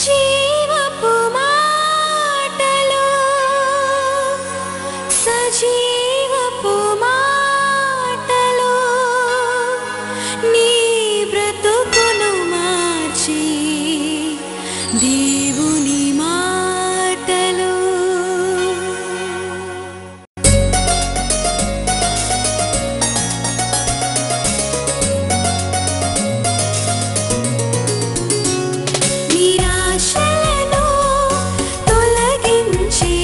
జీవపు మాటలు సజీవపు మాటలు నీ బ్రతుకును మార్చి దేవుని మాటలు. నిరాశలను తొలగించి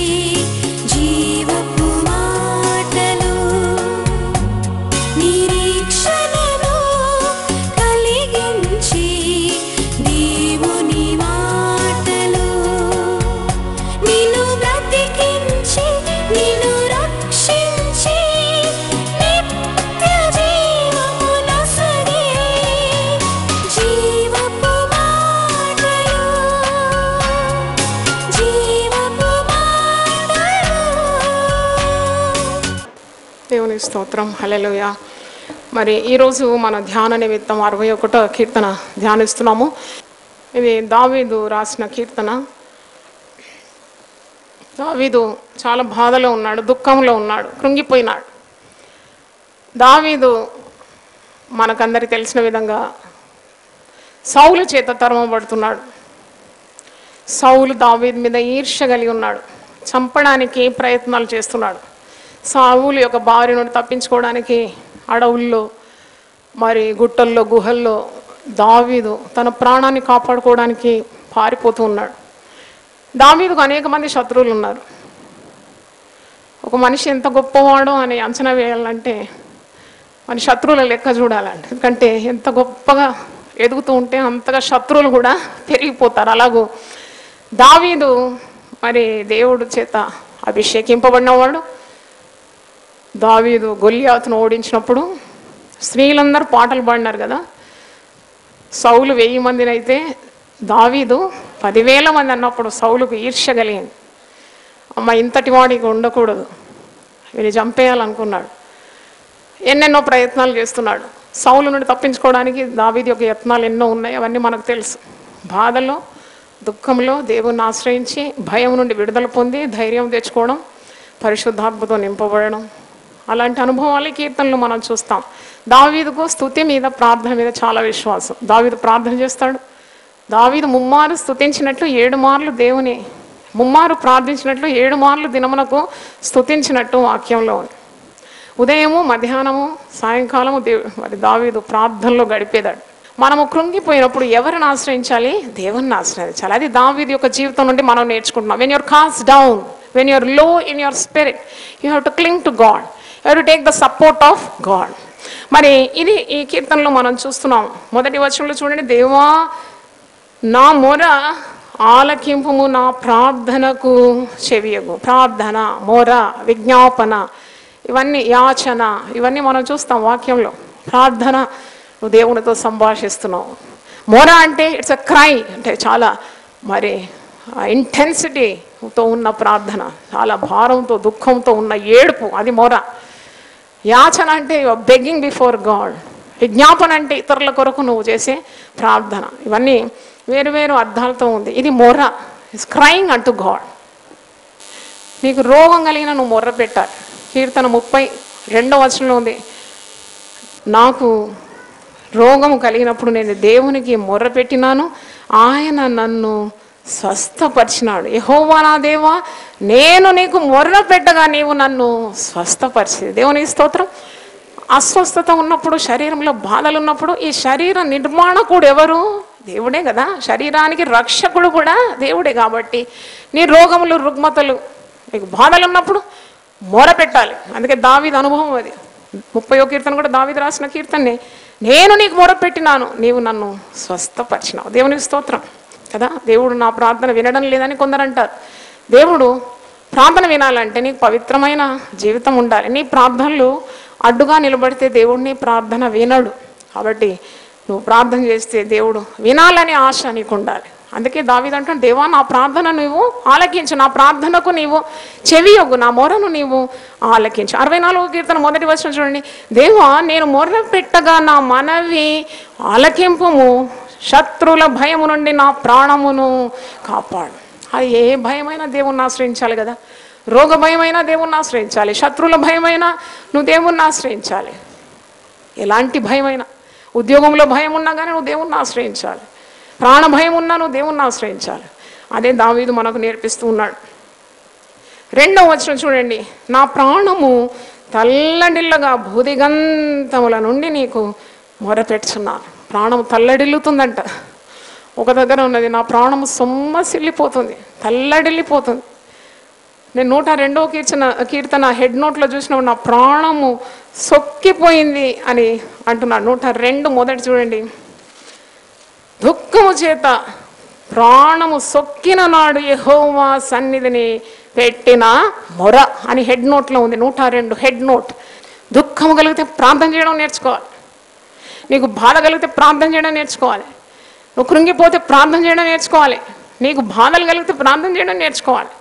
జీవపు మాటలు నిరీక్షణను కలిగించి దేవుని మాటలు నిన్ను బ్రతికించి నిన్ను రక్షించి నిత్య జీవమునొసగే జీవపు మాటలు జీవపు మాటలు. దేవుని స్తోత్రం. హల్లెలూయా. మరి ఈరోజు మన ధ్యాన నిమిత్తం 61వ కీర్తన ధ్యానిస్తున్నాము. ఇది దావీదు రాసిన కీర్తన. దావీదు చాలా బాధలో ఉన్నాడు, దుఃఖంలో ఉన్నాడు, కృంగిపోయినాడు. దావీదు మనకందరికి తెలిసిన విధంగా సౌలు చేత తరమబడుతున్నాడు. సౌలు దావీదు మీద ఈర్ష్య కలిగి ఉన్నాడు, చంపడానికి ప్రయత్నాలు చేస్తున్నాడు. సౌలు యొక్క భార్య నుండి తప్పించుకోవడానికి అడవుల్లో మరి గుట్టల్లో గుహల్లో దావీదు తన ప్రాణాన్ని కాపాడుకోవడానికి పారిపోతూ ఉన్నాడు. దావీదుకు అనేక మంది శత్రువులు ఉన్నారు. ఒక మనిషి ఎంత గొప్పవాడో అని అంచనా వేయాలంటే మన శత్రువుల లెక్క చూడాలంటే, ఎందుకంటే ఎంత గొప్పగా ఎదుగుతూ ఉంటే అంతగా శత్రువులు కూడా పెరిగిపోతారు. అలాగూ దావీదు మరి దేవుడు చేత అభిషేకింపబడినవాడు. దావీదు గొల్లియాతును ఓడించినప్పుడు స్త్రీలందరూ పాటలు పాడినారు కదా. సౌలు 1000 మందిని అయితే దావీదు 10,000 మంది అన్నప్పుడు సౌలుకు ఈర్ష్య కలిగింది. అమ్మ ఇంతటి వాడికి ఉండకూడదు, వీరిని చంపేయాలనుకున్నాడు. ఎన్నెన్నో ప్రయత్నాలు చేస్తున్నాడు. సౌలు నుండి తప్పించుకోవడానికి దావీదు యొక్క యత్నాలు ఎన్నో ఉన్నాయి, అవన్నీ మనకు తెలుసు. బాధలో దుఃఖంలో దేవుణ్ణి ఆశ్రయించి భయం నుండి విడుదల పొంది ధైర్యం తెచ్చుకోవడం, పరిశుద్ధాత్మతో నింపబడడం, అలాంటి అనుభవాలు కీర్తనలు మనం చూస్తాం. దావీదుకు స్తుతి మీద ప్రార్థన మీద చాలా విశ్వాసం. దావీదు ప్రార్థన చేస్తాడు. దావీదు ముమ్మారు స్తుతించినట్లు 7 మార్లు దేవుని ముమ్మారు ప్రార్థించినట్లు 7 మార్లు దినమునకు స్తుతించినట్టు వాక్యంలో ఉంది. ఉదయము మధ్యాహ్నము సాయంకాలము మరి దావీదు ప్రార్థనలో గడిపేదాడు. మనము కృంగిపోయినప్పుడు ఎవరిని ఆశ్రయించాలి? దేవుణ్ణి ఆశ్రయించాలి. అది దావీదు యొక్క జీవితం నుండి మనం నేర్చుకుంటున్నాం. When your cast down, when your low in your spirit, you have to cling to God, you have to take the support of God. మరి ఇది ఈ కీర్తనలో మనం చూస్తున్నాం. మొదటి వచనంలో చూడండి, దేవా నా మొర ఆలకింపుము, నా ప్రార్థనకు చెవియగు. ప్రార్థన, మొర, విజ్ఞాపన, ఇవన్నీ యాచన, ఇవన్నీ మనం చూస్తాం వాక్యంలో. ప్రార్థన, నువ్వు దేవునితో సంభాషిస్తున్నావు. మొర అంటే ఇట్స్ అ క్రై, అంటే చాలా మరి ఇంటెన్సిటీతో ఉన్న ప్రార్థన, చాలా భారంతో దుఃఖంతో ఉన్న ఏడుపు, అది మొర. యాచన అంటే బెగ్గింగ్ బిఫోర్ గాడ్. విజ్ఞాపన అంటే ఇతరుల కొరకు నువ్వు చేసే ప్రార్థన. ఇవన్నీ వేరు వేరు అర్థాలతో ఉంది. ఇది మొర, ఇట్స్ క్రైయింగ్ అంటూ గాడ్. నీకు రోగం కలిగిన నువ్వు మొర్ర పెట్టాలి. కీర్తన 32వ వచనంలో ఉంది, నాకు రోగము కలిగినప్పుడు నేను దేవునికి మొర్ర పెట్టినాను, ఆయన నన్ను స్వస్థపరిచినాడు. యెహోవా నా దేవా, నేను నీకు మొర్ర పెట్టగా నీవు నన్ను స్వస్థపరిచేది. దేవునికి స్తోత్రం. అస్వస్థత ఉన్నప్పుడు, శరీరంలో బాధలు ఉన్నప్పుడు, ఈ శరీర నిర్మాణకుడు ఎవరు? దేవుడే కదా. శరీరానికి రక్షకుడు కూడా దేవుడే. కాబట్టి నీ రోగములు రుగ్మతలు నీకు బాధలు ఉన్నప్పుడు మొర పెట్టాలి. అందుకే దావీదు అనుభవం అది. 30వ కీర్తన కూడా దావీదు రాసిన కీర్తనే, నేను నీకు మొర పెట్టినాను, నీవు నన్ను స్వస్థపరిచినావు. దేవునికి స్తోత్రం కదా. దేవుడు నా ప్రార్థన వినడం లేదని కొందరు అంటారు. దేవుడు ప్రార్థన వినాలంటే నీకు పవిత్రమైన జీవితం ఉండాలి. నీ ప్రార్థనలు అడ్డుగా నిలబడితే దేవుడిని ప్రార్థన వినడు. కాబట్టి నువ్వు ప్రార్థన చేస్తే దేవుడు వినాలని ఆశ నీకు ఉండాలి. అందుకే దావీదు అంటాడు, దేవా నా ప్రార్థన నువ్వు ఆలకించు, నా ప్రార్థనకు నీవు చెవియొగ్గు, నా మొరను నీవు ఆలకించు. 64వ కీర్తన 1వ వచనం చూడండి, దేవా నేను మొర్ర పెట్టగా నా మనవి ఆలకింపుము, శత్రువుల భయము నుండి నా ప్రాణమును కాపాడు. అది ఏ భయమైనా దేవుణ్ణి ఆశ్రయించాలి కదా. రోగ భయమైనా దేవుణ్ణి ఆశ్రయించాలి, శత్రువుల భయమైనా నువ్వు దేవుణ్ణి ఆశ్రయించాలి. ఎలాంటి భయమైనా, ఉద్యోగంలో భయం ఉన్నా కానీ నువ్వు దేవుణ్ణి ఆశ్రయించాలి, ప్రాణ భయం ఉన్నా నువ్వు దేవుణ్ణి ఆశ్రయించాలి. అదే దావీదు మనకు నేర్పిస్తూ ఉన్నాడు. 2వ వచనం చూడండి, నా ప్రాణము తల్లడిల్లగా భూదిగంతముల నుండి నీకు మొరపెట్టుచున్నాను. ప్రాణము తల్లడిల్లుతుందంట. ఒక దగ్గర ఉన్నది, నా ప్రాణము సొమ్మసిల్లిపోతుంది, తల్లడిల్లిపోతుంది. నేను 102వ కీర్తన హెడ్ నోట్లో చూసినప్పుడు నా ప్రాణము సొక్కిపోయింది అని అంటున్నాడు. 102 మొదటి చూడండి, దుఃఖము చేత ప్రాణము సొక్కిన నాడు యెహోవా సన్నిధిని పెట్టిన మొర అని హెడ్ నోట్లో ఉంది. 102 హెడ్ నోట్. దుఃఖము కలిగితే ప్రార్థన చేయడం నేర్చుకోవాలి. నీకు బాధ కలిగితే ప్రార్థన చేయడం నేర్చుకోవాలి. నువ్వు కృంగిపోతే ప్రార్థన చేయడం నేర్చుకోవాలి. నీకు బాధలు కలిగితే ప్రార్థన చేయడం నేర్చుకోవాలి.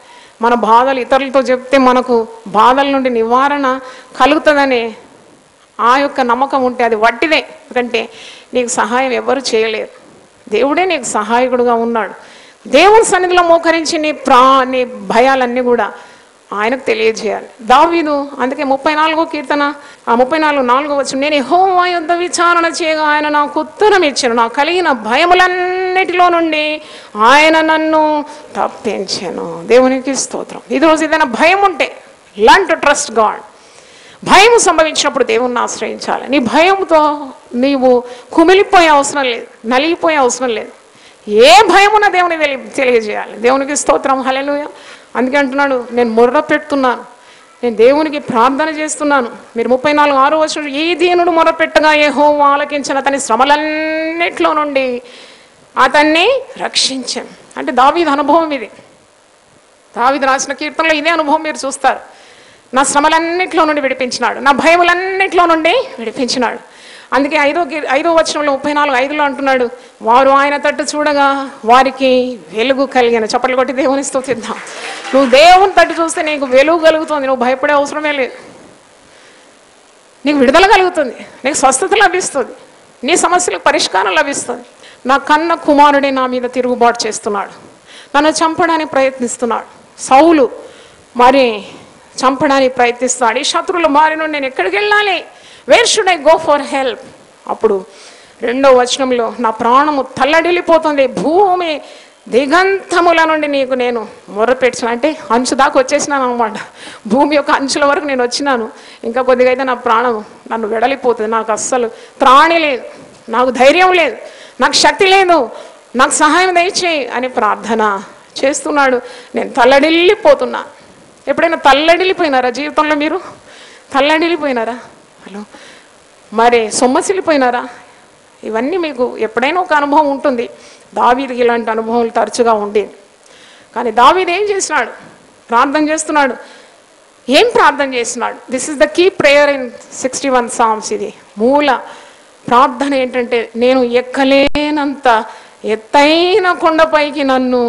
మన బాధలు ఇతరులతో చెప్తే మనకు బాధల నుండి నివారణ కలుగుతుందనే ఆ యొక్క నమ్మకం ఉంటే అది వట్టిదే. ఎందుకంటే నీకు సహాయం ఎవరు చేయలేరు, దేవుడే నీకు సహాయకుడుగా ఉన్నాడు. దేవుని సన్నిధిలో మోకరించి నీ భయాలన్నీ కూడా ఆయనకు తెలియజేయాలి. దావీదు అందుకే 34వ కీర్తన 34వ వచనం, నేను యెహోవా యొద్ద విచారణ చేయగా ఆయన నాకు ఉత్తరం ఇచ్చాను, నాకు కలిగిన భయములన్నిటిలో నుండి ఆయన నన్ను తప్పించాను. దేవునికి స్తోత్రం. ఈరోజు ఏదైనా భయం ఉంటే లర్న్ టు ట్రస్ట్ గాడ్. భయం సంభవించినప్పుడు దేవుణ్ణి ఆశ్రయించాలి. నీ భయంతో నీవు కుమిలిపోయే అవసరం లేదు, నలిగిపోయే అవసరం లేదు. ఏ భయమున్న దేవుని తెలియజేయాలి. దేవునికి స్తోత్రం, హల్లెలూయా. అందుకే అంటున్నాడు, నేను మొర్ర పెడుతున్నాను, నేను దేవునికి ప్రార్థన చేస్తున్నాను. మీరు 34:6 వచనం, ఈ దీనుడు మొరపెట్టగా యెహోవా ఆలకించిన అతని శ్రమలన్నిట్లో నుండి అతన్ని రక్షించాను. అంటే దావీదు అనుభవం ఇది. దావీదు రాసిన కీర్తనలో ఇదే అనుభవం మీరు చూస్తారు. నా శ్రమలన్నిట్లో నుండి విడిపించినాడు, నా భయములన్నిట్లో నుండి విడిపించినాడు. అందుకే 5వ వచనంలో 34:5లో అంటున్నాడు, వారు ఆయన తట్టు చూడగా వారికి వెలుగు కలిగిన. చప్పట్లు కొట్టి దేవుని స్తుతిద్దాం. నువ్వు దేవుని తట్టు చూస్తే నీకు వెలుగు కలుగుతుంది. నువ్వు భయపడే అవసరమే లేదు. నీకు విడుదల కలుగుతుంది, నీకు స్వస్థత లభిస్తుంది, నీ సమస్యలకు పరిష్కారం లభిస్తుంది. నా కన్న కుమారుడే నా మీద తిరుగుబాటు చేస్తున్నాడు, నన్ను చంపడానికి ప్రయత్నిస్తున్నాడు. సౌలు మరి చంపడానికి ప్రయత్నిస్తున్నాడు. ఈ శత్రువుల బారి నుండి నేను ఎక్కడికి వెళ్ళాలి? Wear should I go for help? అప్పుడు 2వ వచనంలో, నా ప్రాణము తల్లడిల్లిపోతుంది, భూమి దిగంతముల నుండి నీకు నేను మొర్రపెట్టిన. అంటే అంచు దాకా వచ్చేసినాను అనమాట. భూమి యొక్క అంచుల వరకు నేను వచ్చినాను. ఇంకా కొద్దిగా అయితే నా ప్రాణం నన్ను వెడలిపోతుంది. నాకు అస్సలు త్రాణి లేదు, నాకు ధైర్యం లేదు, నాకు శక్తి లేదు, నాకు సహాయం దయచేయి అని ప్రార్థన చేస్తున్నాడు. నేను తల్లడిల్లిపోతున్నా. ఎప్పుడైనా తల్లడిల్లిపోయినారా జీవితంలో? మీరు తల్లడిల్లిపోయినారా? హలో, మరి సొమ్మసిల్లిపోయినారా? ఇవన్నీ మీకు ఎప్పుడైనా ఒక అనుభవం ఉంటుంది. దావీదుకి ఇలాంటి అనుభవాలు తరచుగా ఉండేది. కానీ దావీదు ఏం చేసినాడు? ప్రార్థన చేస్తున్నాడు. ఏం ప్రార్థన చేసినాడు? This is the key prayer in 61 Psalms. ఇది మూల ప్రార్థన ఏంటంటే, నేను ఎక్కలేనంత ఎత్తైన కొండపైకి నన్ను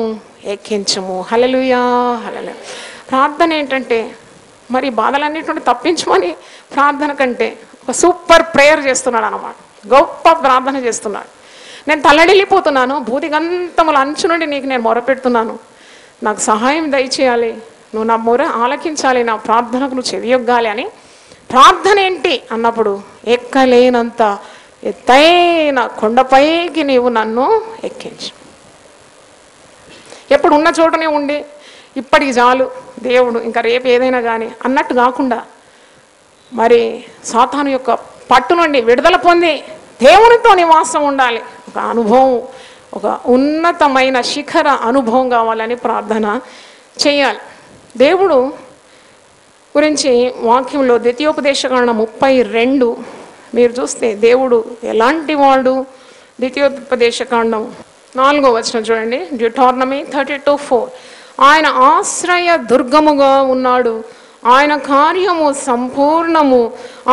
ఎక్కించము. హల్లెలూయా, హల్లెలూయా. ప్రార్థన ఏంటంటే, మరి బాధలన్నిటి నుండి తప్పించమని ప్రార్థన కంటే ఒక సూపర్ ప్రేయర్ చేస్తున్నాడు అన్నమాట. గొప్ప ప్రార్థన చేస్తున్నాడు. నేను తల్లడిల్లిపోతున్నాను, భూదిగంతముల అంచు నుండి నీకు నేను మొరపెడుతున్నాను, నాకు సహాయం దయచేయాలి, నువ్వు నా మొర ఆలకించాలి, నా ప్రార్థనకు నువ్వు చెవియొగ్గాలి అని. ప్రార్థన ఏంటి అన్నప్పుడు, ఎక్కలేనంత ఎత్తైన కొండపైకి నీవు నన్ను ఎక్కించు. ఎప్పుడు ఉన్న చోటనే ఉండి ఇప్పటికి చాలు దేవుడు, ఇంకా రేపు ఏదైనా కానీ అన్నట్టు కాకుండా, మరి సాతాను యొక్క పట్టు నుండి విడుదల పొంది దేవునితో నివాసం ఉండాలి. ఒక అనుభవం, ఒక ఉన్నతమైన శిఖర అనుభవం కావాలని ప్రార్థన చేయాలి. దేవుడు గురించి వాక్యంలో ద్వితీయోపదేశకాండం 32 మీరు చూస్తే దేవుడు ఎలాంటి వాడు? ద్వితీయోపదేశకాండం 4వ వచనం చూడండి, డ్యూటార్నమీ 32:4. ఆయన ఆశ్రయ దుర్గముగా ఉన్నాడు, ఆయన కార్యము సంపూర్ణము,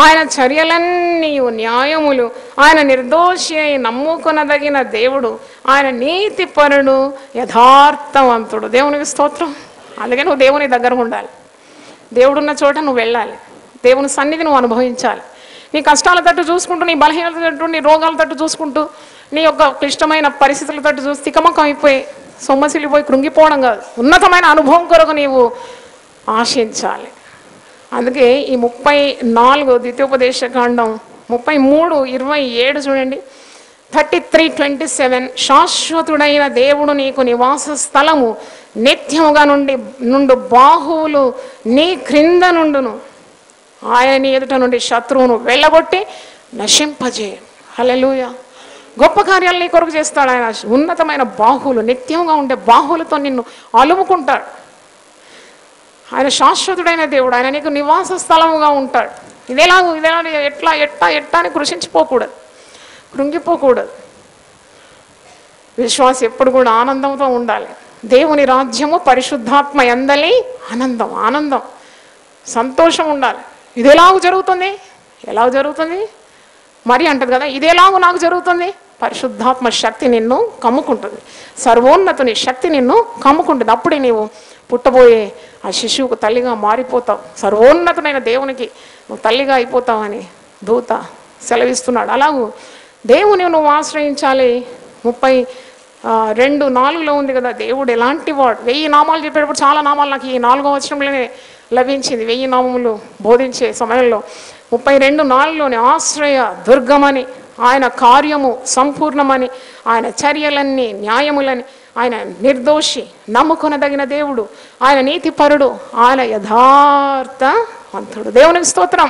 ఆయన చర్యలన్నీ న్యాయములు, ఆయన నిర్దోషి అయి నమ్ముకొనదగిన దేవుడు, ఆయన నీతిపరుడు, యథార్థవంతుడు. దేవునికి స్తోత్రం. అలాగే నువ్వు దేవుని దగ్గర ఉండాలి. దేవుడున్న చోట నువ్వు వెళ్ళాలి. దేవుని సన్నిధి నువ్వు అనుభవించాలి. నీ కష్టాల తట్టు చూసుకుంటూ, నీ బలహీనత తట్టు, నీ రోగాల తట్టు చూసుకుంటూ నీ యొక్క క్లిష్టమైన పరిస్థితులతో చూసి తికమకం అయిపోయి సొమ్మసిల్లిపోయి కృంగిపోవడం కాదు, ఉన్నతమైన అనుభవం కొరకు నీవు ఆశించాలి. అందుకే ఈ 34 ద్వితీయోపదేశకాండం 33:27 చూడండి. 33:27 శాశ్వతుడైన దేవుడు నీకు నివాస స్థలము, నిత్యముగా నుండు బాహువులు నీ క్రింద నుండును, ఆయన నీ ఎదుట నుండి శత్రువును వెళ్ళగొట్టి నశింపజేయ. హల్లెలూయా. గొప్ప కార్యాలు నీ కొరకు చేస్తాడు ఆయన. ఉన్నతమైన బాహువులు, నిత్యంగా ఉండే బాహువులతో నిన్ను అలుముకుంటాడు. ఆయన శాశ్వతుడైన దేవుడు, ఆయన నీకు నివాస స్థలముగా ఉంటాడు. ఇదేలా ఎట్లా ఎట్టా ఎట్టా అని కృషించిపోకూడదు, కృంగిపోకూడదు. విశ్వాసం ఎప్పుడు కూడా ఆనందంతో ఉండాలి. దేవుని రాజ్యము పరిశుద్ధాత్మ యందలి ఆనందం, ఆనందం, సంతోషం ఉండాలి. ఇది ఎలాగ జరుగుతుంది, ఎలా జరుగుతుంది మరి అంటది కదా, ఇదేలాగూ నాకు జరుగుతుంది. పరిశుద్ధాత్మ శక్తి నిన్ను కమ్ముకుంటుంది, సర్వోన్నతుని శక్తి నిన్ను కమ్ముకుంటుంది. అప్పుడే నీవు పుట్టబోయే ఆ శిశువుకు తల్లిగా మారిపోతావు, సర్వోన్నతుడైన దేవునికి నువ్వు తల్లిగా అయిపోతావని దూత సెలవిస్తున్నాడు. అలాగూ దేవుని నువ్వు ఆశ్రయించాలి. 32:4 ఉంది కదా, దేవుడు ఎలాంటి వాడు. 1000 నామాలు చెప్పేటప్పుడు చాలా నామాలు నాకు ఈ 4వ వచనంలోనే లభించింది. 1000 నామములు బోధించే సమయంలో 32:4లోని ఆశ్రయ దుర్గమని, ఆయన కార్యము సంపూర్ణమని, ఆయన చర్యలన్నీ న్యాయములని, ఆయన నిర్దోషి, నమ్ముకొనదగిన దేవుడు, ఆయన నీతిపరుడు, ఆయన యథార్థవంతుడు. దేవునికి స్తోత్రం.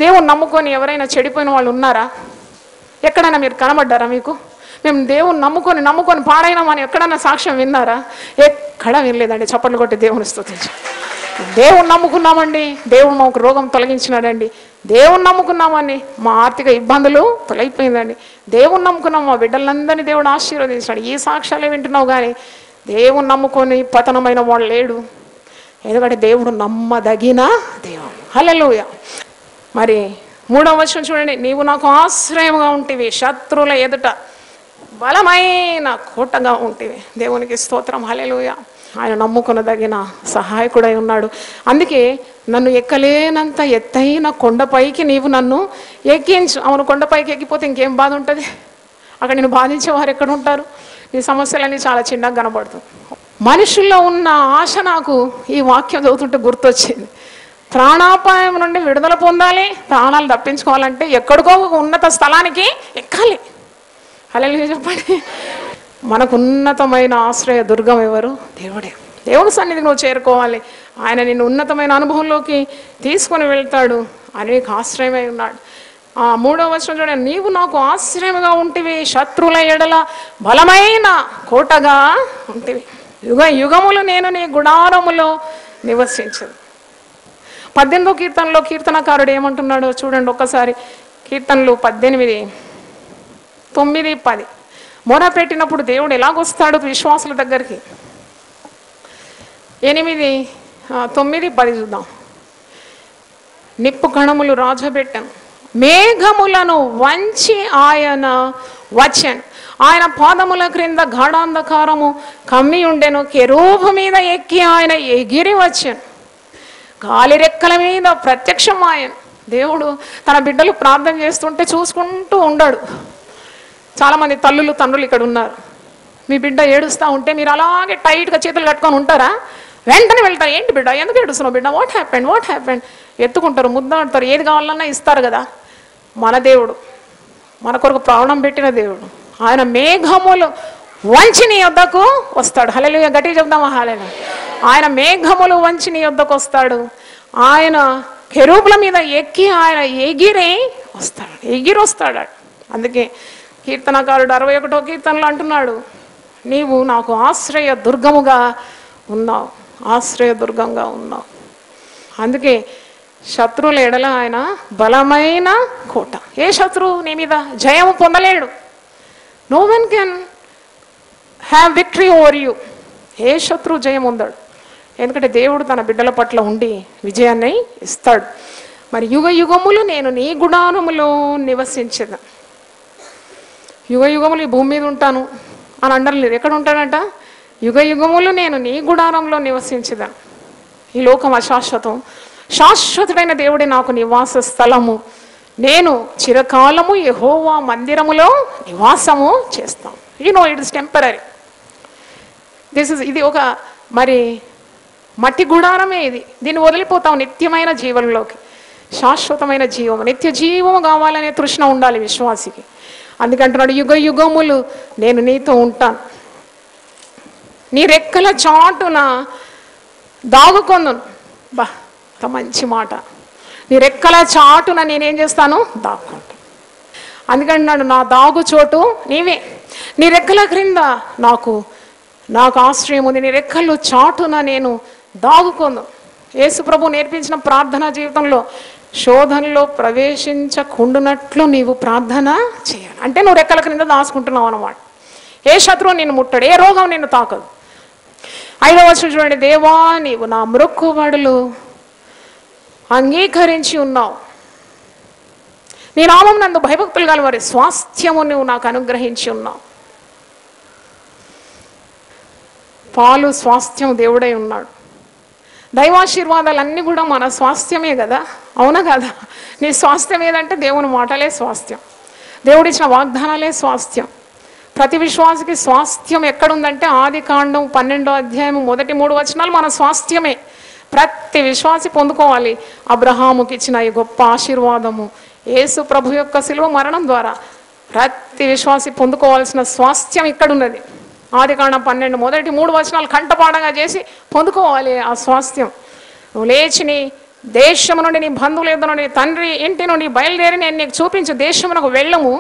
దేవుని నమ్ముకొని ఎవరైనా చెడిపోయిన వాళ్ళు ఉన్నారా? ఎక్కడైనా మీరు కనబడ్డారా? మీకు మేము దేవుని నమ్ముకొని పాడైనామని ఎక్కడన్నా సాక్ష్యం విన్నారా? ఎక్కడా వినలేదండి. చప్పట్లు కొట్టి దేవుని స్తుతించు. దేవుని నమ్ముకున్నామండి, దేవుడు మాకు రోగం తొలగించినాడండి. దేవుని నమ్ముకున్నామని మా ఆర్థిక ఇబ్బందులు తొలగిపోయిందండి. దేవుని నమ్ముకున్నాం, మా బిడ్డలందరినీ దేవుడు ఆశీర్వదించాడు. ఈ సాక్ష్యాలే వింటున్నావు కానీ దేవుని నమ్ముకొని పతనమైన వాడు లేడు. ఎందుకంటే దేవుడు నమ్మదగిన దేవుడు. హల్లెలూయా. మరి 3వ వచనం చూడండి. నీవు నాకు ఆశ్రయముగా ఉంటివి, శత్రువుల ఎదుట బలమైన కోటగా ఉంటివి. దేవునికి స్తోత్రం. హల్లెలూయా. ఆయన నమ్ముకొనదగిన సహాయకుడై ఉన్నాడు. అందుకే నన్ను ఎక్కలేనంత ఎత్తైన కొండపైకి నీవు నన్ను ఎక్కించు. అవును, కొండపైకి ఎక్కిపోతే ఇంకేం బాధ ఉంటుంది? అక్కడ నేను బాధించేవారు ఎక్కడ ఉంటారు? నీ సమస్యలన్నీ చాలా చిన్నగా కనబడుతుంది. మనుషుల్లో ఉన్న ఆశ నాకు ఈ వాక్యం చదువుతుంటే గుర్తొచ్చింది. ప్రాణాపాయం నుండి విడుదల పొందాలి, ప్రాణాలు తప్పించుకోవాలంటే ఎక్కడికో ఒక ఉన్నత స్థలానికి ఎక్కాలి. హల్లెలూయా చెప్పండి. మనకు ఉన్నతమైన ఆశ్రయ దుర్గం ఎవరు? దేవుడే. దేవుని సన్నిధికి నువ్వు చేరుకోవాలి. ఆయన నిన్ను ఉన్నతమైన అనుభవంలోకి తీసుకొని వెళ్తాడు. అనేక ఆశ్రయమై ఉన్నాడు. 3వ వచనం చూడండి. నీవు నాకు ఆశ్రయముగా ఉంటివి, శత్రువుల ఎడల బలమైన కోటగా ఉంటివి, యుగ యుగములు నేను నీ గుడారములో నివసించదు. 18వ కీర్తనలో కీర్తనకారుడు ఏమంటున్నాడో చూడండి ఒక్కసారి. కీర్తనలు 18, 9, 10. మొర పెట్టినప్పుడు దేవుడు ఎలాగొస్తాడు విశ్వాసుల దగ్గరికి? 8, 9, 10 చూద్దాం. నిప్పు కణములు రాజబెట్టను, మేఘములను వంచి ఆయన వచ్చాను, ఆయన పాదముల క్రింద గాఢాంధకారము కమ్మి ఉండెను, కెరూబు మీద ఎక్కి ఆయన ఎగిరి వచ్చాను, గాలి రెక్కల మీద ప్రత్యక్షం ఆయన. దేవుడు తన బిడ్డలు ప్రార్థన చేస్తుంటే చూసుకుంటూ ఉండాడు. చాలామంది తల్లులు తండ్రులు ఇక్కడ ఉన్నారు. మీ బిడ్డ ఏడుస్తూ ఉంటే మీరు అలాగే టైట్గా చేతులు కట్టుకొని ఉంటారా? వెంటనే వెళ్తారు. ఏంటి బిడ్డ, ఎందుకు ఏడుస్తున్నావు బిడ్డ, వాట్ హ్యాపెండ్ ఎత్తుకుంటారు, ముద్దాడుతారు, ఏది కావాలన్నా ఇస్తారు కదా. మన దేవుడు మన కొరకు ప్రాణం పెట్టిన దేవుడు. ఆయన మేఘములు వంచి నీ యొద్దకు వస్తాడు. హల్లెలూయా. గట్టిగా చెప్దామా? హల్లెలూయా. ఆయన మేఘములు వంచి నీ యొద్దకు వస్తాడు. ఆయన కెరూబుల మీద ఎక్కి ఆయన ఎగిరి వస్తాడు. అందుకే కీర్తనకారుడు 61వ కీర్తనలో అంటున్నాడు, నీవు నాకు ఆశ్రయ దుర్గముగా ఉన్నావు, ఆశ్రయ దుర్గంగా ఉన్నావు. అందుకే శత్రువుల ఎడల ఆయన బలమైన కోట. ఏ శత్రువు నీ మీద జయము పొందలేడు. No one can have victory over you. ఏ శత్రువు జయం పొందాడు. ఎందుకంటే దేవుడు తన బిడ్డల పట్ల ఉండి విజయాన్ని ఇస్తాడు. మరి యుగ యుగములు నేను నీ గుడారములో నివసించదా. యుగ యుగములు ఈ భూమి మీద ఉంటాను అని అండర్లేదు. ఎక్కడ ఉంటాడంట? యుగ యుగములు నేను నీ గుడారంలో నివసించదా. ఈ లోకం అశాశ్వతం, శాశ్వతుడైన దేవుడే నాకు నివాస స్థలము. నేను చిరకాలము యెహోవా మందిరములో నివాసము చేస్తాను. It is temporary. ఇది ఒక మరి మట్టి గుడారమే ఇది. దీన్ని వదిలిపోతాం నిత్యమైన జీవంలోకి, శాశ్వతమైన జీవము, నిత్య జీవము కావాలనే తృష్ణ ఉండాలి విశ్వాసికి. అందుకంటున్నాడు, యుగ యుగములు నేను నీతో ఉంటాను, నీ రెక్కల చాటున దాగుకొందును. బా, అంత మంచి మాట. నీ రెక్కల చాటున నేనేం చేస్తాను? దాక్కుంటాను. అందుకంటున్నాడు, నా దాగు చోటు నీవే, నీ రెక్కల క్రింద నాకు ఆశ్రయం ఉంది, నీ రెక్కలు చాటున నేను దాగుకొందు. యేసు ప్రభు నేర్పించిన ప్రార్థనా జీవితంలో శోధనలో ప్రవేశించకుండానట్లు నీవు ప్రార్థన చేయాలి. అంటే నువ్వు రెక్కల క్రింద దాచుకుంటున్నావు అన్నమాట. ఏ శత్రువు నిన్ను ముట్టడు, ఏ రోగం నిన్ను తాకదు. 5వ వచనం చూడండి, దేవా నీవు నా మొక్కుబడులు అంగీకరించి ఉన్నావు, నీ నామం నందు భయభక్తులు గలవారి స్వాస్థ్యము నువ్వు నాకు అనుగ్రహించి ఉన్నావు. పాలు స్వాస్థ్యం దేవుడై ఉన్నాడు. దైవాశీర్వాదాలన్నీ కూడా మన స్వాస్థ్యమే కదా, అవునా కదా? నీ స్వాస్థ్యం ఏదంటే దేవుని మాటలే స్వాస్థ్యం, దేవుడిచ్చిన వాగ్దానాలే స్వాస్థ్యం. ప్రతి విశ్వాసికి స్వాస్థ్యం ఎక్కడుందంటే ఆదికాండం 12వ అధ్యాయం మొదటి 3 వచనాలు మన స్వాస్థ్యమే. ప్రతి విశ్వాసి పొందుకోవాలి అబ్రహాముకి ఇచ్చిన ఈ గొప్ప ఆశీర్వాదము. యేసు ప్రభు యొక్క శిలువ మరణం ద్వారా ప్రతి విశ్వాసి పొందుకోవాల్సిన స్వాస్థ్యం ఇక్కడున్నది. ఆదికాండం 12 మొదటి 3 వచనాలు కంఠపాఠంగా చేసి పొందుకోవాలి ఆ స్వాస్థ్యం. నువ్వు లేచి నీ దేశము నుండి, నీ బంధువుల యొద్ద నుండి, తండ్రి ఇంటి నుండి బయలుదేరి నేను నీకు చూపించు దేశమునకు వెళ్ళము,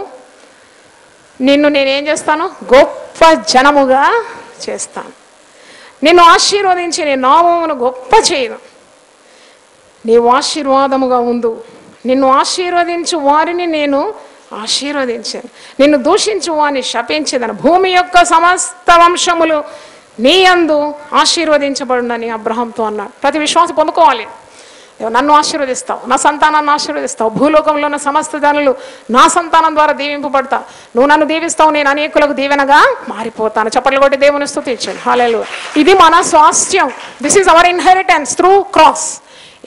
నిన్ను నేనేం చేస్తాను? గొప్ప జనముగా చేస్తాను, నిన్ను ఆశీర్వదించి నీ నామమును గొప్ప చేయను, నీవు ఆశీర్వాదముగా ఉండు, నిన్ను ఆశీర్వదించు వారిని నేను ఆశీర్వదించాను, నిన్ను దూషించు వారిని శపించేదను, భూమి యొక్క సమస్త వంశములు నీ యందు ఆశీర్వదించబడునని అబ్రహాంతో అన్నాడు. ప్రతి విశ్వాసం పొందుకోవాలి. నన్ను ఆశీర్వదిస్తావు, నా సంతానాన్ని ఆశీర్వదిస్తావు, భూలోకంలో ఉన్న సమస్త జనులు నా సంతానం ద్వారా దీవింపబడతా, నువ్వు నన్ను దీవిస్తావు, నేను అనేకులకు దీవెనగా మారిపోతాను. చప్పట్లు కొట్టి దేవుని స్తుతించండి. హల్లెలూయా. ఇది మన స్వాస్థ్యం. This is our inheritance through cross.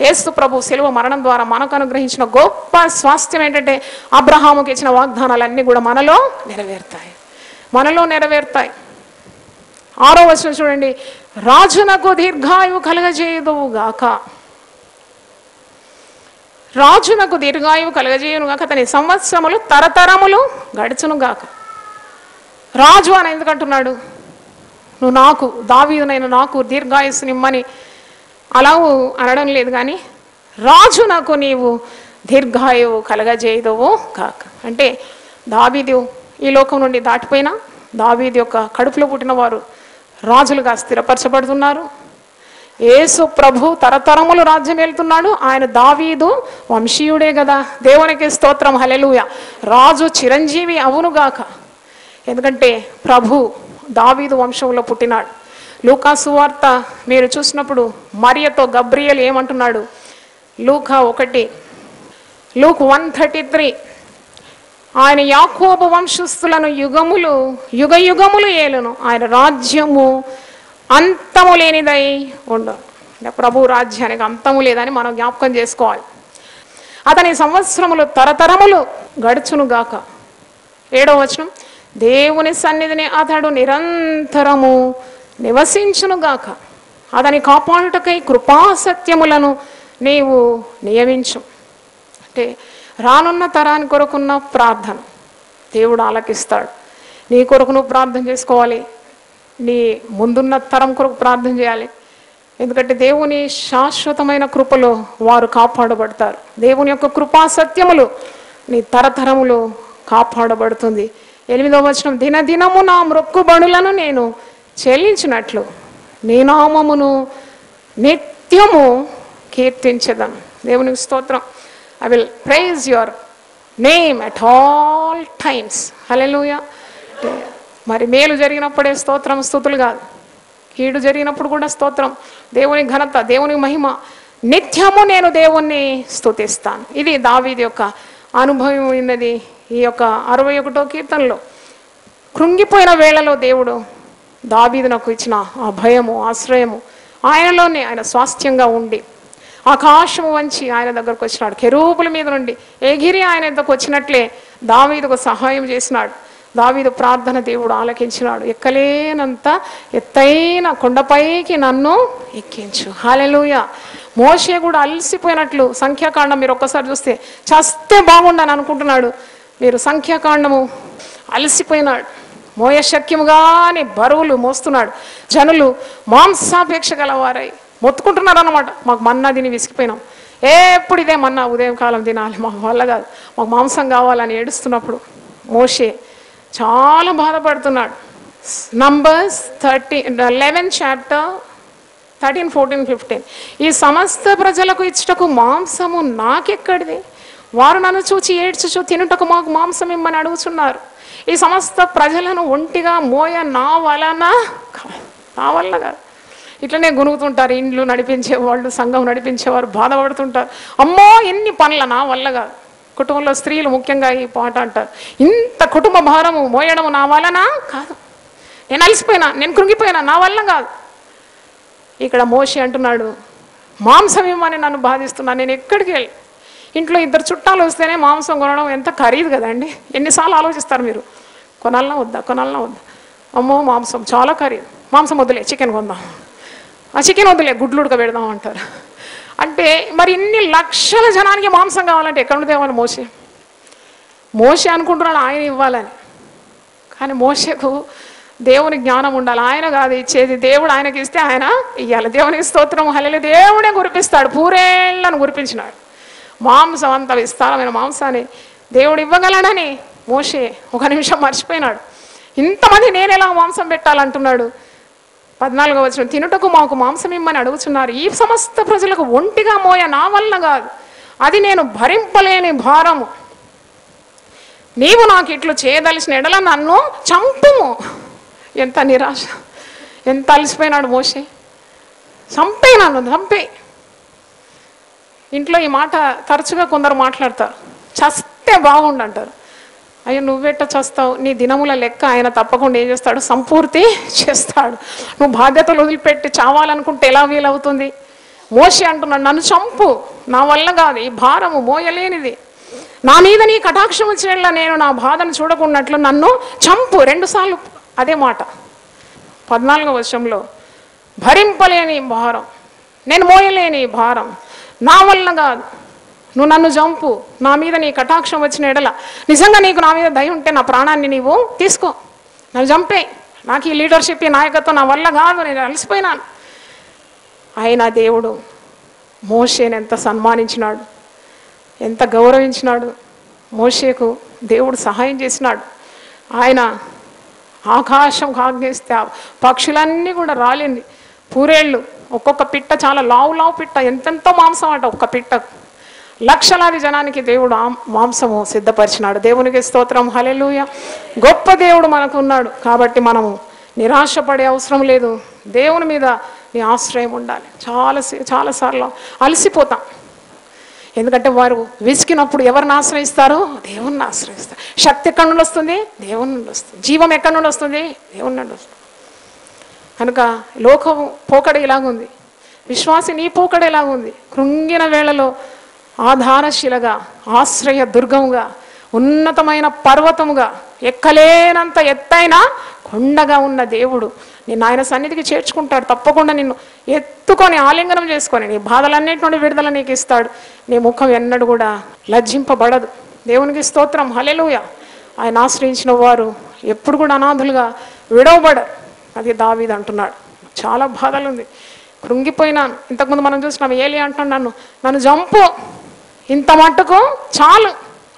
యేసు ప్రభు శిలువ మరణం ద్వారా మనకు అనుగ్రహించిన గొప్ప స్వాస్థ్యం ఏంటంటే అబ్రహాముకి ఇచ్చిన వాగ్దానాలన్నీ కూడా మనలో నెరవేరుతాయి. 6వ వచనం చూడండి, రాజునకు దీర్ఘాయువు కలగజేయుదువు గాక, రాజునకు దీర్ఘాయువు కలగజేయును గాక, అతని సంవత్సరములు తరతరములు గడుచును గాక. రాజు అని ఎందుకంటున్నాడు? నువ్వు నాకు, దావీదునైన నాకు దీర్ఘాయుస్సు నిమ్మని అలా అనడం లేదు, కానీ రాజు నాకు నీవు దీర్ఘాయువు కలగజేయుదువు కాక. అంటే దావీదు ఈ లోకం నుండి దాటిపోయినా దావీదు యొక్క కడుపులో పుట్టిన వారు రాజులుగా స్థిరపరచబడుతున్నారు. యేసు ప్రభు తరతరములు రాజ్యం వెళ్తున్నాడు. ఆయన దావీదు వంశీయుడే కదా. దేవునికి స్తోత్రం, హల్లెలూయా. రాజు చిరంజీవి అవునుగాక, ఎందుకంటే ప్రభు దావీదు వంశంలో పుట్టినాడు. లూకా సువార్త మీరు చూసినప్పుడు మరియతో గబ్రియలు ఏమంటున్నాడు? లూక్ 1:33, ఆయన యాకోబు వంశస్థులను యుగ యుగములు ఏలును, ఆయన రాజ్యము అంతము లేనిదై ఉండదు. అంటే ప్రభు రాజ్యానికి అంతము లేదని మనం జ్ఞాపకం చేసుకోవాలి. అతని సంవత్సరములు తరతరములు గడుచునుగాక. 7వ వచనం, దేవుని సన్నిధిని అతడు నిరంతరము నివసించునుగాక, అతని కాపాడుటకై కృపాసత్యములను నీవు నియమించు. అంటే రానున్న తరాని కొరకున్న ప్రార్థన దేవుడు ఆలకిస్తాడు. నీ కొరకు నువ్వు ప్రార్థన చేసుకోవాలి, నీ ముందున్న తరం కొరకు ప్రార్థన చేయాలి. ఎందుకంటే దేవుని శాశ్వతమైన కృపలో వారు కాపాడబడతారు. దేవుని యొక్క కృపా సత్యములు నీ తరతరములు కాపాడబడుతుంది. 8వ వచనం, దినదినము నా మొక్కుబడులను నేను చెల్లించినట్లు నీ నామమును నిత్యము కీర్తించెదను. దేవునికి స్తోత్రం. I will praise your name at all times. Hallelujah. మరి మేలు జరిగినప్పుడే స్తోత్రం, స్తుతులు కాదు. కీడు జరిగినప్పుడు కూడా స్తోత్రం. దేవుని ఘనత, దేవుని మహిమ, నిత్యము నేను దేవుణ్ణి స్తుతిస్తాను. ఇది దావీదు యొక్క అనుభవం ఉన్నది. ఈ యొక్క 61వ కీర్తనలో కృంగిపోయిన వేళలో దేవుడు దావీదునకు ఇచ్చిన ఆ భయము, ఆశ్రయము, ఆయనలోనే ఆయన స్వాస్థ్యంగా ఉండి ఆకాశము వంచి ఆయన దగ్గరకు వచ్చినాడు. కెరూబుల మీద నుండి ఎగిరి ఆయన దగ్గరకు వచ్చినట్లే దావీదుకు సహాయం చేసినాడు. దావీదు ప్రార్థన దేవుడు ఆలకించినాడు. ఎక్కలేనంత ఎత్తైన కొండపైకి నన్ను ఎక్కించు. హల్లెలూయా. మోషే కూడా అలసిపోయినట్లు సంఖ్యాకాండం మీరు ఒక్కసారి చూస్తే చస్తే బాగుండని అనుకుంటున్నాడు. మీరు సంఖ్యాకాండము అలసిపోయినాడు. మోయ శక్యముగానే బరువులు మోస్తున్నాడు. జనులు మాంసాపేక్ష గలవారై మొత్తుకుంటున్నారు అన్నమాట. మాకు మన్నా తిని విసిగిపోయినాం, ఎప్పుడు ఇదే మన్నా ఉదయం కాలం తినాలి, మాకు వల్ల కాదు, మాకు మాంసం కావాలని ఏడుస్తున్నప్పుడు మోషే చాలా బాధపడుతున్నాడు. Numbers 11 chapter 13, 14, 15. ఈ సమస్త ప్రజలకు ఇచ్చుటకు మాంసము నాకెక్కడిది? వారు నన్ను చూచి ఏడ్చుచు తినుటకు మాకు మాంసం ఇమ్మని అడుగుతున్నారు. ఈ సమస్త ప్రజలను ఒంటిగా మోయ నా వలన కాదు. ఇట్లనే గునుగుతుంటారు. ఇండ్లు నడిపించేవాళ్ళు, సంఘం నడిపించేవారు బాధపడుతుంటారు. అమ్మో ఎన్ని పనుల నా వల్ల కాదు. కుటుంబంలో స్త్రీలు ముఖ్యంగా ఈ పాట అంటారు, ఇంత కుటుంబ భారము మోయడము నా వలన కాదు, నేను అలసిపోయినా, నేను కృంగిపోయినా, నా వల్ల కాదు. ఇక్కడ మోషే అంటున్నాడు, మాంసం ఇవ్వమని నన్ను బాధిస్తున్నా, నేను ఎక్కడికి వెళ్ళి. ఇంట్లో 2 చుట్టాలు వస్తేనే మాంసం కొనడం ఎంత ఖరీదు కదండి. ఎన్నిసార్లు ఆలోచిస్తారు మీరు, కొనాలన్నా వద్దా. అమ్మో మాంసం చాలా ఖరీదు, మాంసం వద్దులే చికెన్ కొందాం, ఆ చికెన్ వద్దులే గుడ్లు ఉడకబెడదాం అంటారు. అంటే మరి ఇన్ని లక్షల జనానికి మాంసం కావాలంటే ఎక్కడ తేవాలి? మోషే అనుకుంటున్నాడు ఆయన ఇవ్వాలని. కానీ మోషేకు దేవుని జ్ఞానం ఉండాలి. ఆయన కాదు ఇచ్చేది, దేవుడు ఆయనకి ఇస్తే ఆయన ఇవ్వాలి. దేవునికి స్తోత్రం, హల్లెలూయా. దేవుడే కురిపిస్తాడు, పూరేళ్లను కురిపించినాడు. మాంసం అంత విస్తారమైన మాంసాన్ని దేవుడు ఇవ్వగలడని మోషే ఒక నిమిషం మర్చిపోయినాడు. ఇంతమంది నేను ఎలా మాంసం పెట్టాలంటున్నాడు. 14వ వచనం, తినుటకు మాకు మాంసం ఇమ్మని అడుగుతున్నారు. ఈ సమస్త ప్రజలకు ఒంటిగా మోయ నా వల్ల కాదు, అది నేను భరింపలేని భారము. నీవు నాకు ఇట్లు చేయదలిసిన ఎడల నన్ను చంపుము. ఎంత నిరాశ, ఎంత అలసిపోయినాడు మోషే. చంపే. ఇంట్లో ఈ మాట తరచుగా కొందరు మాట్లాడతారు, చస్తే బాగుండంటారు. అయ్యో నువ్వెట్ట చస్తావు, నీ దినముల లెక్క ఆయన తప్పకుండా ఏం చేస్తాడు? సంపూర్తి చేస్తాడు. నువ్వు బాధ్యతలు వదిలిపెట్టి చావాలనుకుంటే ఎలా వీలవుతుంది? మోషే అంటున్నాడు, నన్ను చంపు, నా వల్ల కాదు, ఈ భారము మోయలేనిది. నా మీద నీ కటాక్షం వచ్చినట్ల నేను నా బాధను చూడకున్నట్లు నన్ను చంపు. 2 సార్లు అదే మాట. 14వ వచనంలో, భరింపలేని భారం, నేను మోయలేని భారం, నా వల్ల కాదు, నువ్వు నన్ను చంపు, నా మీద నీ కటాక్షం వచ్చిన ఎడల, నిజంగా నీకు నా మీద దయ ఉంటే నా ప్రాణాన్ని నీవు తీసుకో, నన్ను చంపే, నాకు ఈ లీడర్షిప్, ఈ నాయకత్వం నా వల్ల కాదు, నేను అలసిపోయినాను. ఆయన దేవుడు మోషేని ఎంత సన్మానించినాడు, ఎంత గౌరవించినాడు. మోషేకు దేవుడు సహాయం చేసినాడు. ఆయన ఆకాశం ఆజ్ఞేస్తే పక్షులన్నీ కూడా రాలింది. పూరేళ్ళు, ఒక్కొక్క పిట్ట చాలా లావు పిట్ట, ఎంతెంతో మాంసం అట ఒక్క పిట్ట. లక్షలాది జనానికి దేవుడు మాంసము సిద్ధపరిచినాడు. దేవునికి స్తోత్రం, హల్లెలూయా. గొప్ప దేవుడు మనకు ఉన్నాడు కాబట్టి మనము నిరాశపడే అవసరం లేదు. దేవుని మీద నీ ఆశ్రయం ఉండాలి. చాలాసార్లు అలసిపోతాం. ఎందుకంటే వారు విసికినప్పుడు ఎవరిని ఆశ్రయిస్తారు? దేవుణ్ణి ఆశ్రయిస్తారు. శక్తి ఎక్కడి నుండి వస్తుంది? దేవుని నుండి వస్తుంది. జీవం ఎక్కడి నుండి వస్తుంది? దేవుని నుండి వస్తుంది. కనుక లోకం పోకడ ఇలాగుంది, విశ్వాసి నీ పోకడ ఎలాగుంది. కృంగిన వేళలో ఆధారశిలగా, ఆశ్రయ దుర్గముగా, ఉన్నతమైన పర్వతముగా, ఎక్కలేనంత ఎత్తైన కొండగా ఉన్న దేవుడు నిన్ను ఆయన సన్నిధికి చేర్చుకుంటాడు. తప్పకుండా నిన్ను ఎత్తుకొని ఆలింగనం చేసుకొని నీ బాధలన్నిటి నుండి విడుదల నీకు ఇస్తాడు. నీ ముఖం ఎన్నడూ కూడా లజ్జింపబడదు. దేవునికి స్తోత్రం, హల్లెలూయా. ఆయన ఆశ్రయించిన వారు ఎప్పుడు కూడా అనాథులుగా విడవబడరు. అది దావీదు అంటున్నాడు. చాలా బాధలు ఉంది, కృంగిపోయినాను. ఇంతకుముందు మనం చూసినాం, ఏలి అంటున్నాను, నన్ను చంపు, ఇంత మట్టుకు చాలు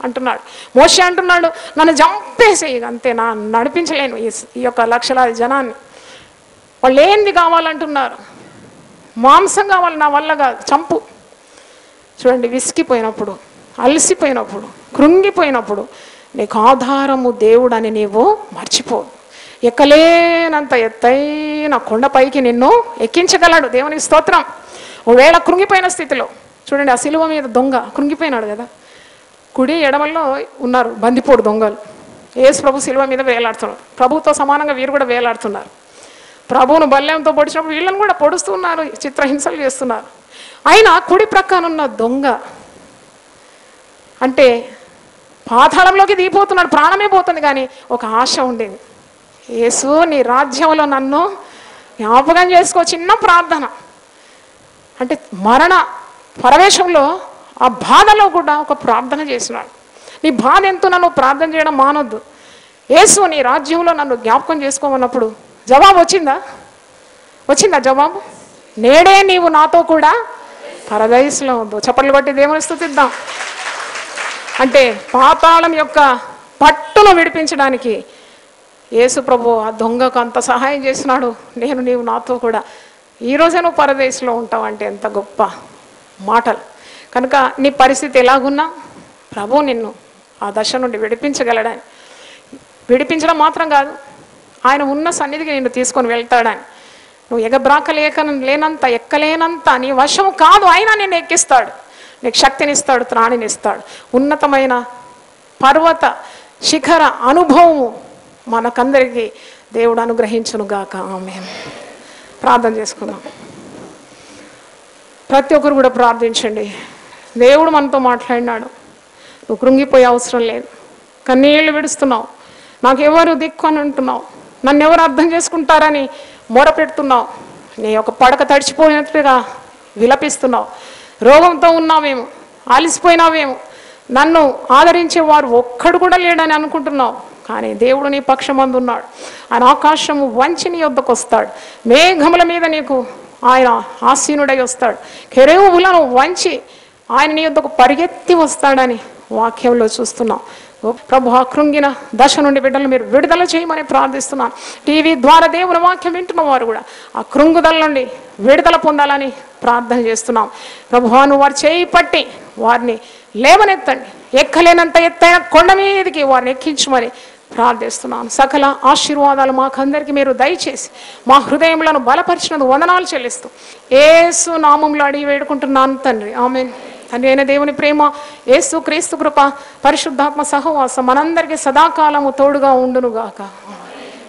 అంటున్నాడు. మోషే అంటున్నాడు, నన్ను చంపేసేయి, అంతే, నా నడిపించలేను ఈ యొక్క లక్షలాది జనాన్ని. వాళ్ళు ఏంది కావాలంటున్నారు? మాంసం కావాలి, నా వల్ల కాదు, చంపు. చూడండి, విసిగిపోయినప్పుడు, అలసిపోయినప్పుడు, కృంగిపోయినప్పుడు నీకు ఆధారము దేవుడు అని నీవు మర్చిపోవు. ఎక్కలేనంత ఎత్తైన కొండపైకి నిన్ను ఎక్కించగలడు. దేవునికి స్తోత్రం. ఒకవేళ కృంగిపోయిన స్థితిలో, చూడండి, ఆ సిలువ మీద దొంగ కృంగిపోయినాడు కదా. కుడి ఎడమల్లో ఉన్నారు బందిపోడు దొంగలు. యేసు ప్రభు సిలువ మీద వేలాడుతున్నారు. ప్రభుతో సమానంగా వీరు కూడా వేలాడుతున్నారు. ప్రభువును బల్యంతో పొడిచినప్పుడు వీళ్ళని కూడా పొడుస్తున్నారు, చిత్రహింసలు చేస్తున్నారు. అయినా కుడి ప్రక్కనున్న దొంగ అంటే పాతాళంలోకి దిగిపోతున్నాడు, ప్రాణమే పోతుంది, కానీ ఒక ఆశ ఉండేది. యేసు నీ రాజ్యంలో నన్ను జ్ఞాపకం చేసుకో. చిన్న ప్రార్థన అంటే మరణ పరవేశంలో ఆ బాధలో కూడా ఒక ప్రార్థన చేసినాడు. నీ బాధ ఎంతో నన్ను ప్రార్థన చేయడం మానొద్దు. యేసు నీ రాజ్యంలో నన్ను జ్ఞాపకం చేసుకోమన్నప్పుడు జవాబు వచ్చిందా జవాబు? నేడే నీవు నాతో కూడా పరదైస్లో ఉందో. చప్పట్లు కొట్టి దేవుని స్తుతిద్దాం. అంటే పాతాళం యొక్క పట్టును విడిపించడానికి యేసు ప్రభు ఆ దొంగకు అంత సహాయం చేసినాడు. నీవు నాతో కూడా ఈరోజే నువ్వు పరదేశంలో ఉంటావు అంటే ఎంత గొప్ప మాటలు. కనుక నీ పరిస్థితి ఎలాగున్నా ప్రభు నిన్ను ఆ దశ నుండి విడిపించగలడని, విడిపించడం మాత్రం కాదు, ఆయన ఉన్న సన్నిధికి నిన్ను తీసుకొని వెళ్తాడని. నువ్వు లేనంత ఎక్కలేనంత నీ వశం కాదు, అయినా నిన్ను ఎక్కిస్తాడు, నీకు శక్తినిస్తాడు, త్రాణినిస్తాడు. ఉన్నతమైన పర్వత శిఖర అనుభవము మనకందరికీ దేవుడు అనుగ్రహించునుగాక. ఆమేన్. ప్రార్థన చేసుకుందాం. ప్రతి ఒక్కరు కూడా ప్రార్థించండి. దేవుడు మనతో మాట్లాడినాడు. నువ్వు కృంగిపోయే అవసరం లేదు. కన్నీళ్ళు విడుస్తున్నావు, నాకెవరు దిక్కు అని అంటున్నావు, నన్ను ఎవరు అర్థం చేసుకుంటారని మొరపెడుతున్నావు, నీ యొక్క పడక తడిచిపోయినట్లుగా విలపిస్తున్నావు, రోగంతో ఉన్నావేమో, అలిసిపోయినావేమో, నన్ను ఆదరించేవారు ఒక్కడు కూడా లేడని అనుకుంటున్నావు. కానీ దేవుడు నీ పక్షమందు ఉన్నాడు. ఆయన ఆకాశము వంచి నీ యొద్దకు వస్తాడు, మేఘముల మీద నీకు ఆయన ఆసీనుడై వస్తాడు, కెరూబులను వంచి ఆయన నీ యొద్దకు పరిగెత్తి వస్తాడని వాక్యంలో చూస్తున్నాం. ప్రభు ఆ కృంగిన దశ నుండి బిడ్డలు మీరు విడుదల చేయమని ప్రార్థిస్తున్నాను. టీవీ ద్వారా దేవుని వాక్యం వింటున్న వారు కూడా ఆ కృంగుదల నుండి విడుదల పొందాలని ప్రార్థన చేస్తున్నాం. ప్రభువాను వారు చేయి పట్టి వారిని లేవనెత్తండి, ఎక్కలేనంత ఎత్తైన కొండ మీదకి వారిని ఎక్కించమని ప్రార్థిస్తున్నాను. సకల ఆశీర్వాదాలు మాకందరికీ మీరు దయచేసి మా హృదయములను బలపరిచినందుకు వందనాలు చెల్లిస్తూ యేసు నామములో అడిగి వేడుకుంటున్నాను తండ్రి. ఆమేన్. తండ్రి అయిన దేవుని ప్రేమ, యేసు క్రీస్తు కృప, పరిశుద్ధాత్మ సహవాసం మనందరికీ సదాకాలము తోడుగా ఉండునుగాక.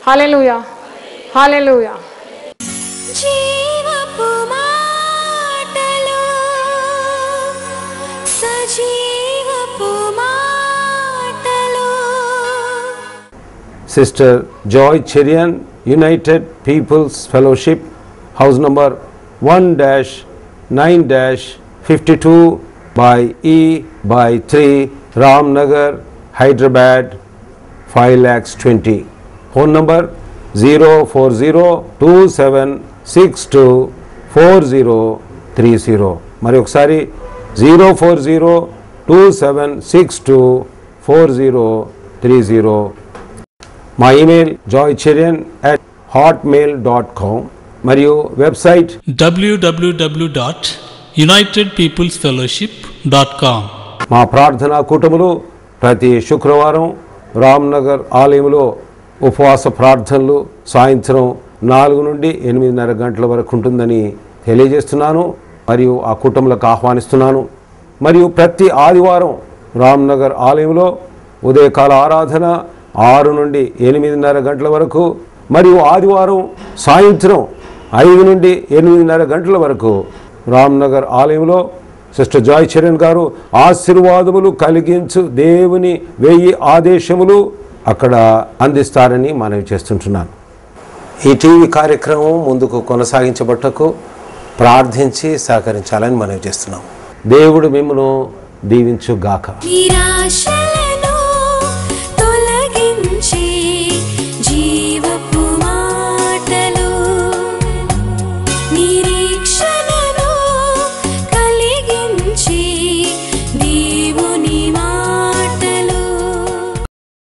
హల్లెలూయా, హల్లెలూయా. జీవపు మాటలు, సజీవపు మాటలు. Sister Joy Cherian, United People's Fellowship, house number 1-9-52 by E/3, Ramnagar, Hyderabad, 5,20,000. Phone number 04027624030. మరి ఒకసారి 04027624030. మా ఈమెయిల్ joycherian@hotmail.com మరియు వెబ్సైట్ www.unitedpeoplesfellowship.com. మా ప్రార్థనా కూటములు ప్రతి శుక్రవారం రామ్నగర్ ఆలయంలో ఉపవాస ప్రార్థనలు సాయంత్రం 4 నుండి 8:30 గంటల వరకు ఉంటుందని తెలియజేస్తున్నాను మరియు ఆ కూటములకు ఆహ్వానిస్తున్నాను. మరియు ప్రతి ఆదివారం రామ్నగర్ ఆలయంలో ఉదయకాల ఆరాధన 6 నుండి 8:30 గంటల వరకు మరియు ఆదివారం సాయంత్రం 5 నుండి 8:30 గంటల వరకు రామ్నగర్ ఆలయంలో సిస్టర్ జాయ్ చరణ్ గారు ఆశీర్వాదములు కలిగించు దేవుని 1000 ఆదేశములు అక్కడ అందిస్తారని మనవి చేస్తుంటున్నాను. ఈ టీవీ కార్యక్రమం ముందుకు కొనసాగించబట్టకు ప్రార్థించి సహకరించాలని మనవి చేస్తున్నాం. దేవుడు మిమ్మల్ని దీవించుగాక. నిరాశ